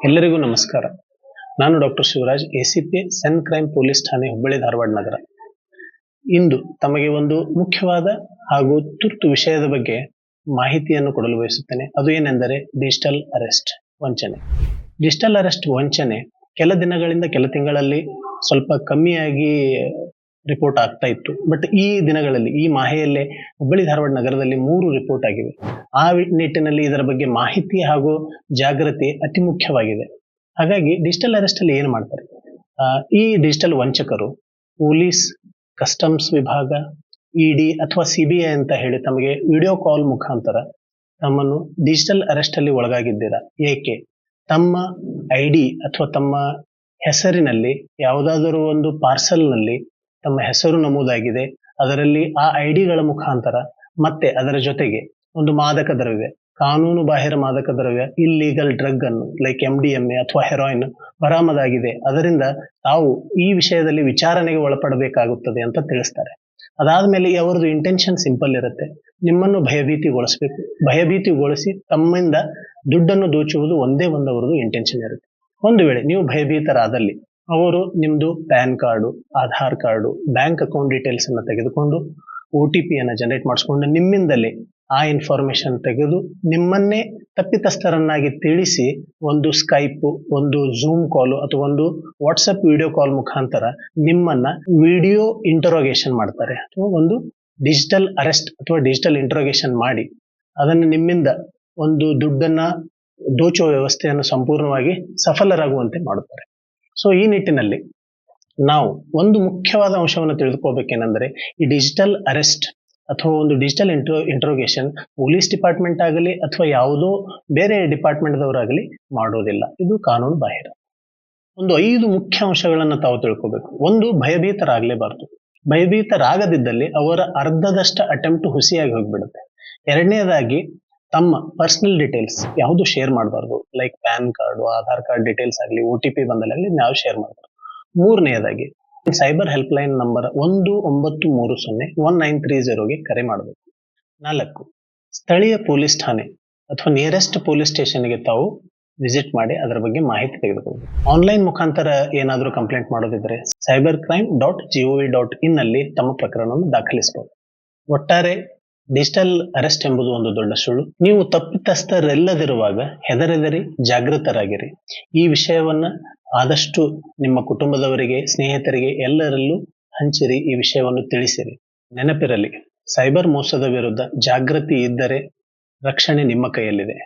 ಎಲ್ಲರಿಗೂ ನಮಸ್ಕಾರ. ನಾನು ಡಾಕ್ಟರ್ ಶಿವರಾಜ್, ಎಸಿಪಿ ಸೆನ್ ಕ್ರೈಮ್ ಪೊಲೀಸ್ ಠಾಣೆ, ಹುಬ್ಬಳ್ಳಿ ಧಾರವಾಡ ನಗರ. ಇಂದು ತಮಗೆ ಒಂದು ಮುಖ್ಯವಾದ ಹಾಗೂ ತುರ್ತು ವಿಷಯದ ಬಗ್ಗೆ ಮಾಹಿತಿಯನ್ನು ಕೊಡಲು ಬಯಸುತ್ತೇನೆ. ಅದು ಏನೆಂದರೆ ಡಿಜಿಟಲ್ ಅರೆಸ್ಟ್ ವಂಚನೆ. ಡಿಜಿಟಲ್ ಅರೆಸ್ಟ್ ವಂಚನೆ ಕೆಲ ದಿನಗಳಿಂದ ಕೆಲ ತಿಂಗಳಲ್ಲಿ ಸ್ವಲ್ಪ ಕಮ್ಮಿಯಾಗಿ ರಿಪೋರ್ಟ್ ಆಗ್ತಾ ಇತ್ತು. ಬಟ್ ಈ ದಿನಗಳಲ್ಲಿ ಈ ಮಾಹೆಯಲ್ಲೇ ಹುಬ್ಬಳ್ಳಿ ಧಾರವಾಡ ನಗರದಲ್ಲಿ 3 ರಿಪೋರ್ಟ್ ಆಗಿವೆ. ಆ ನಿಟ್ಟಿನಲ್ಲಿ ಇದರ ಬಗ್ಗೆ ಮಾಹಿತಿ ಹಾಗೂ ಜಾಗೃತಿ ಅತಿ ಮುಖ್ಯವಾಗಿದೆ. ಹಾಗಾಗಿ ಡಿಜಿಟಲ್ ಅರೆಸ್ಟ್ ಅಲ್ಲಿ ಏನು ಮಾಡ್ತಾರೆ, ಈ ಡಿಜಿಟಲ್ ವಂಚಕರು ಪೊಲೀಸ್, ಕಸ್ಟಮ್ಸ್ ವಿಭಾಗ, ಇಡಿ ಅಥವಾ ಸಿಬಿಐ ಅಂತ ಹೇಳಿ ತಮಗೆ ವಿಡಿಯೋ ಕಾಲ್ ಮುಖಾಂತರ ತಮ್ಮನ್ನು ಡಿಜಿಟಲ್ ಅರೆಸ್ಟ್ ಅಲ್ಲಿ ಒಳಗಾಗಿದ್ದೀರಾ, ಏಕೆ ತಮ್ಮ ಐಡಿ ಅಥವಾ ತಮ್ಮ ಹೆಸರಿನಲ್ಲಿ ಯಾವುದಾದರೂ ಒಂದು ಪಾರ್ಸಲ್ ನಲ್ಲಿ ತಮ್ಮ ಹೆಸರು ನಮೂದಾಗಿದೆ, ಅದರಲ್ಲಿ ಆ ಐಡಿಗಳ ಮುಖಾಂತರ ಮತ್ತೆ ಅದರ ಜೊತೆಗೆ ಒಂದು ಮಾದಕ ದ್ರವ್ಯ, ಕಾನೂನು ಬಾಹಿರ ಮಾದಕ ದ್ರವ್ಯ, ಇಲ್ಲೀಗಲ್ ಡ್ರಗ್ ಅನ್ನು ಲೈಕ್ MDMA ಅಥವಾ ಹೆರಾಯಿನ್ ಬರಾಮದಾಗಿದೆ, ಅದರಿಂದ ತಾವು ಈ ವಿಷಯದಲ್ಲಿ ವಿಚಾರಣೆಗೆ ಒಳಪಡಬೇಕಾಗುತ್ತದೆ ಅಂತ ತಿಳಿಸ್ತಾರೆ. ಅದಾದ್ಮೇಲೆ ಅವರದ್ದು ಇಂಟೆನ್ಷನ್ ಸಿಂಪಲ್ ಇರುತ್ತೆ, ನಿಮ್ಮನ್ನು ಭಯಭೀತಿಗೊಳಿಸಬೇಕು, ಭಯಭೀತಿಗೊಳಿಸಿ ತಮ್ಮಿಂದ ದುಡ್ಡನ್ನು ದೋಚುವುದು ಒಂದೇ ಅವರದ್ದು ಇಂಟೆನ್ಷನ್ ಇರುತ್ತೆ. ಒಂದು ವೇಳೆ ನೀವು ಭಯಭೀತರಾದಲ್ಲಿ ಅವರು ನಿಮ್ದು PAN card, Aadhaar card, bank account details ಅನ್ನು ತೆಗೆದುಕೊಂಡು OTP ಅನ್ನು ಜನರೇಟ್ ಮಾಡಿಸ್ಕೊಂಡು ನಿಮ್ಮಿಂದಲೇ ಆ ಇನ್ಫಾರ್ಮೇಶನ್ ತೆಗೆದು ನಿಮ್ಮನ್ನೇ ತಪ್ಪಿತಸ್ಥರನ್ನಾಗಿ ತಿಳಿಸಿ ಒಂದು ಸ್ಕೈಪ್, ಒಂದು ಝೂಮ್ ಕಾಲ್ ಅಥವಾ ಒಂದು ವಾಟ್ಸಪ್ ವಿಡಿಯೋ ಕಾಲ್ ಮುಖಾಂತರ ನಿಮ್ಮನ್ನ ವಿಡಿಯೋ ಇಂಟರೋಗೇಷನ್ ಮಾಡ್ತಾರೆ, ಅಥವಾ ಒಂದು ಡಿಜಿಟಲ್ ಅರೆಸ್ಟ್ ಅಥವಾ ಡಿಜಿಟಲ್ ಇಂಟರೋಗೇಷನ್ ಮಾಡಿ ಅದನ್ನು ನಿಮ್ಮಿಂದ ಒಂದು ದುಡ್ಡನ್ನ ದೋಚುವ ವ್ಯವಸ್ಥೆಯನ್ನು ಸಂಪೂರ್ಣವಾಗಿ ಸಫಲರಾಗುವಂತೆ ಮಾಡುತ್ತಾರೆ. ಸೊ ಈ ನಿಟ್ಟಿನಲ್ಲಿ ನಾವು ಒಂದು ಮುಖ್ಯವಾದ ಅಂಶವನ್ನು ತಿಳಿದುಕೋಬೇಕೇನೆಂದರೆ, ಈ ಡಿಜಿಟಲ್ ಅರೆಸ್ಟ್ ಅಥವಾ ಒಂದು ಡಿಜಿಟಲ್ ಇಂಟ್ರೋಗೇಷನ್ ಪೊಲೀಸ್ ಡಿಪಾರ್ಟ್ಮೆಂಟ್ ಆಗಲಿ ಅಥವಾ ಯಾವುದೋ ಬೇರೆ ಡಿಪಾರ್ಟ್ಮೆಂಟ್ದವರಾಗಲಿ ಮಾಡೋದಿಲ್ಲ. ಇದು ಕಾನೂನು ಬಾಹಿರ. ಒಂದು 5 ಮುಖ್ಯ ಅಂಶಗಳನ್ನು ತಾವು ತಿಳ್ಕೋಬೇಕು. ಒಂದು, ಭಯಭೀತರಾಗಲೇಬಾರದು. ಭಯಭೀತರಾಗದಿದ್ದಲ್ಲಿ ಅವರ ಅರ್ಧದಷ್ಟು ಅಟೆಂಪ್ಟ್ ಹುಸಿಯಾಗಿ ಹೋಗ್ಬಿಡುತ್ತೆ. ಎರಡನೇದಾಗಿ, ತಮ್ಮ ಪರ್ಸನಲ್ ಡೀಟೇಲ್ಸ್ ಯಾವುದು ಶೇರ್ ಮಾಡಬಾರ್ದು, like PAN card, Aadhaar card details ಆಗಲಿ, OTP ಬಂದಲಾಗಲಿ ನಾವು ಶೇರ್ ಮಾಡಬಾರ್ದು. ಮೂರನೆಯದಾಗಿ, ಸೈಬರ್ ಹೆಲ್ಪ್ ಲೈನ್ ನಂಬರ್ 1930-1930ಗೆ ಕರೆ ಮಾಡಬೇಕು. 4, ಸ್ಥಳೀಯ ಪೊಲೀಸ್ ಠಾಣೆ ಅಥವಾ ನಿಯರೆಸ್ಟ್ ಪೊಲೀಸ್ ಸ್ಟೇಷನ್ಗೆ ತಾವು ವಿಸಿಟ್ ಮಾಡಿ ಅದರ ಬಗ್ಗೆ ಮಾಹಿತಿ ತೆಗೆದುಕೊಳ್ಳಬೇಕು. ಆನ್ಲೈನ್ ಮುಖಾಂತರ ಏನಾದರೂ ಕಂಪ್ಲೇಂಟ್ ಮಾಡೋದಿದ್ರೆ cybercrime.gov.in ಅಲ್ಲಿ ತಮ್ಮ ಪ್ರಕರಣವನ್ನು ದಾಖಲಿಸಬಹುದು. ಒಟ್ಟಾರೆ ಡಿಜಿಟಲ್ ಅರೆಸ್ಟ್ ಎಂಬುದು ಒಂದು ದೊಡ್ಡ ಸುಳ್ಳು. ನೀವು ತಪ್ಪಿತಸ್ಥರೆಲ್ಲದಿರುವಾಗ ಹೆದರೆದರಿ, ಜಾಗೃತರಾಗಿರಿ. ಈ ವಿಷಯವನ್ನ ಆದಷ್ಟು ನಿಮ್ಮ ಕುಟುಂಬದವರಿಗೆ, ಸ್ನೇಹಿತರಿಗೆ ಎಲ್ಲರಲ್ಲೂ ಹಂಚಿರಿ, ಈ ವಿಷಯವನ್ನು ತಿಳಿಸಿರಿ. ನೆನಪಿರಲಿ, ಸೈಬರ್ ಮೋಸದ ವಿರುದ್ಧ ಜಾಗೃತಿ ಇದ್ದರೆ ರಕ್ಷಣೆ ನಿಮ್ಮ ಕೈಯಲ್ಲಿದೆ.